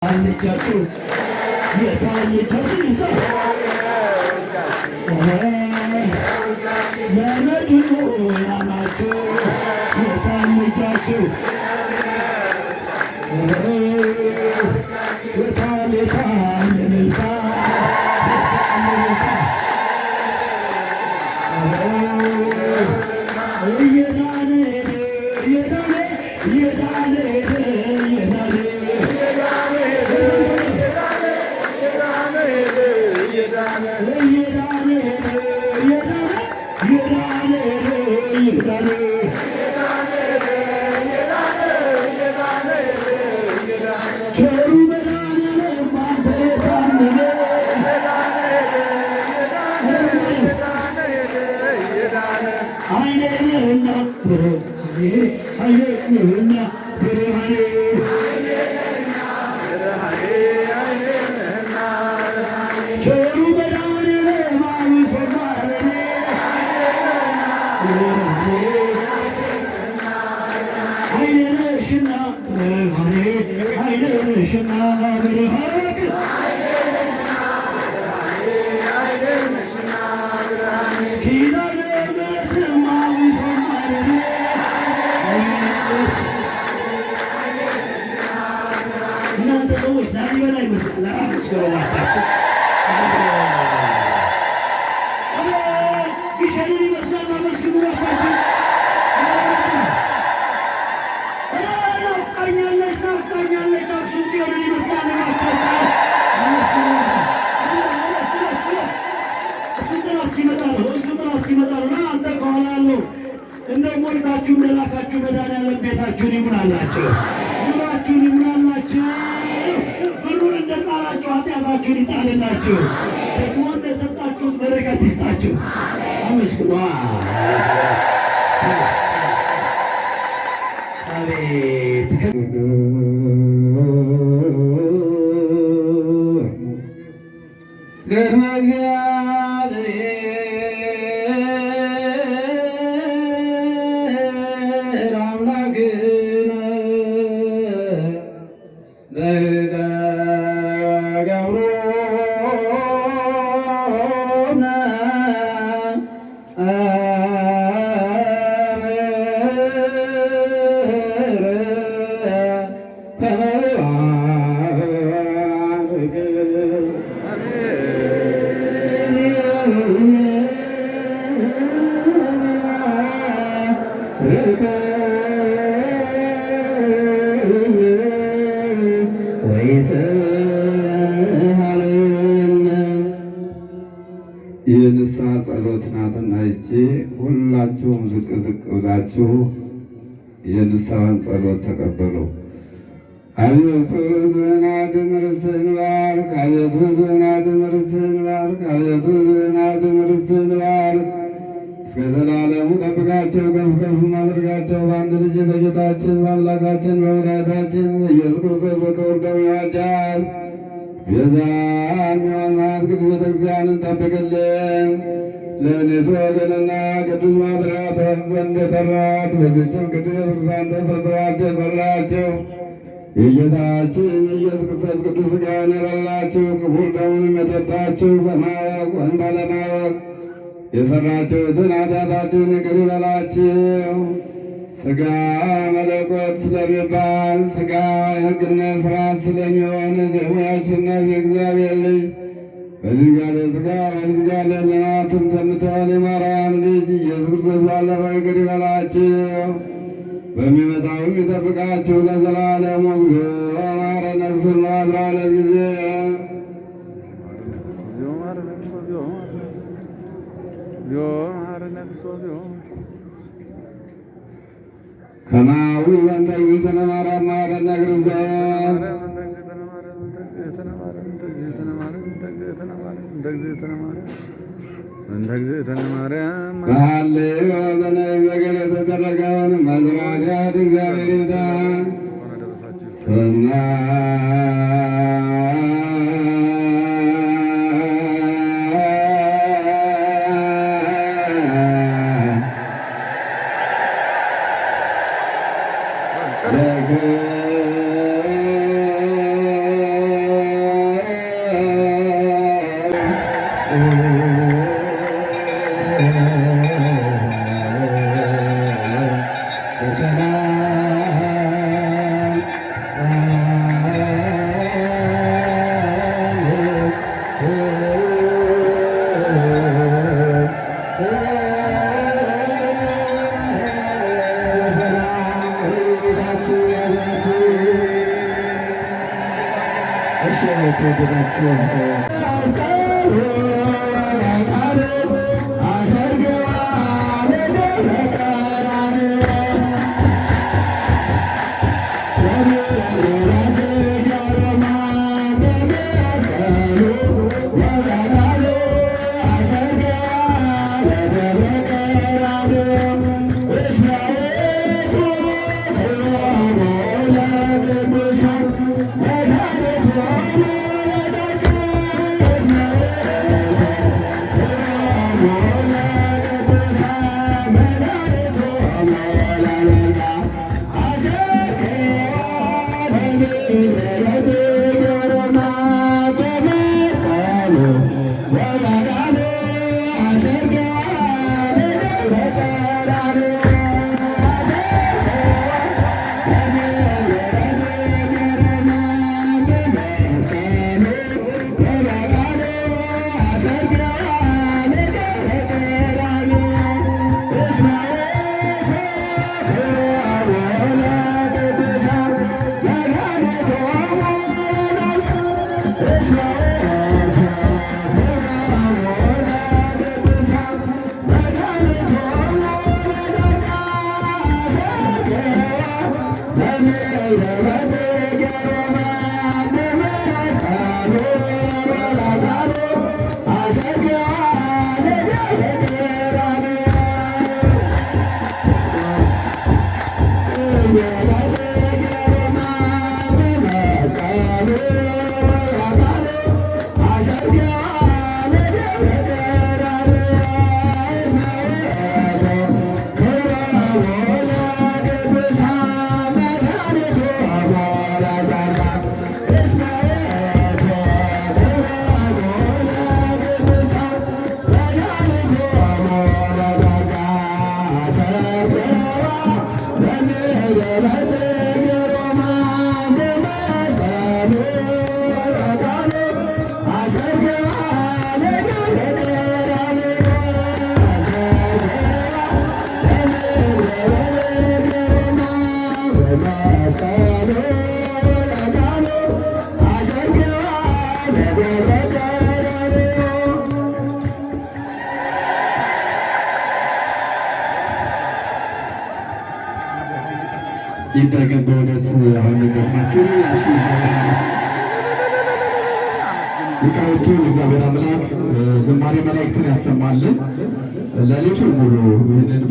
አለቻችሁ የታለቻችሁ ይሰው ለመድኑ ያላችሁ የታለቻችሁ የታለታ ለልታ እየዳነ እየዳነ እየዳነ እናንተ ሰዎች ላሊበላ ይመስላል። ግሸንን ይመስላል። አመስግኑ እባካችሁ። ናፍቃኛለች ናፍቃኛለች። አክሱም ጽዮንን ይመስላል። እሱን ጥላ እስኪመጣ ነው። እሱን ጥላ እስኪመጣ ነው። አንተ ከኋላ ያለው እንደው ሞልታችሁ እንደላካችሁ መድኃኒዓለም ቤታችሁን ይሙላላችሁ፣ ኑሯችሁን ይሙላላችሁ። ብሩን እንደጣላችሁ ኃጢአታችሁን ይጣልላችሁ፣ ደግሞ እንደሰጣችሁት በረከት ይስጣችሁ። አመስግኗ። አቤት ገርማ የንስሐ ጸሎት ናትና ይቺ ሁላችሁም ዝቅ ዝቅ ብላችሁ የንስሐን ጸሎት ተቀበሉ። አቤቱ ሕዝብህን አድን፣ ርስትህን ባርክ። አቤቱ ሕዝብህን አድን፣ ርስትህን ባርክ። አቤቱ ሕዝብህን አድን፣ ርስትህን ባርክ። እስከ ዘላለሙ ጠብቃቸው፣ ከፍ ከፍ አድርጋቸው። በአንድ ልጅ በጌታችን በአምላካችን በመድኃኒታችን በኢየሱስ ክርስቶስ በክቡር ደሙ ይዋጃል። ቤዛ የሚሆናት ቅድስት ቤተክርስቲያንን ጠብቅልን። ለእኔስ ወገንና ቅዱስ ማደሪያ ትሆን ዘንድ የጠራት በዚችም ቅድስት ቤተክርስቲያን ተሰብስባችሁ የጸለያችሁ የጌታችን የኢየሱስ ክርስቶስ ቅዱስ ሥጋውን የበላችሁ ክቡር ደሙንም የጠጣችሁ በማወቅ ወይም ባለማወቅ የሠራችሁትን ኃጢአታችሁን ይቅር ይበላችሁ። ሥጋ መለኮት ስለሚባል ሥጋ የሕግነት ሥርዓት ስለሚሆን ደግሞ ያሸናፊ የእግዚአብሔር ልጅ በድንጋሌ ሥጋ በድንጋሌ ሕሊናትም ከምትሆን የማርያም ልጅ ኢየሱስ ክርስቶስ ባለፈው ይቅር ይበላችሁ፣ በሚመጣውም ይጠብቃችሁ ለዘላለሙ። እግዚኦ መሐረነ ክርስቶስ 12 ጊዜ ከማዊ በእንተ እግዝእትነ ማርያም መሐረነ ክርስቶስ በሐሌው በነቢብ በገድል የተደረገውን መዝራትያት እግዚአብሔር ይፍታ። ይደረገን በእውነት አሁን ነገርናችሁ። ሊቃውንቱ እግዚአብሔር አምላክ ዝማሬ መላእክትን ያሰማልን ሌሊቱን ሙሉ ይህንን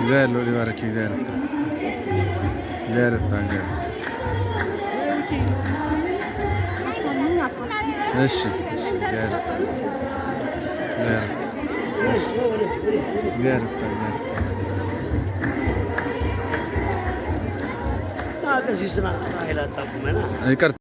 እግዚአብሔር ሎሊ ባረክ እግዚአብሔር ይፍታ እግዚአብሔር ይፍታ እግዚአብሔር ይፍታ። እሺ እግዚአብሔር ይፍታ እግዚአብሔር ይፍታ እግዚአብሔር ይፍታ ቀሲስ ና ኃይላት ታቁመና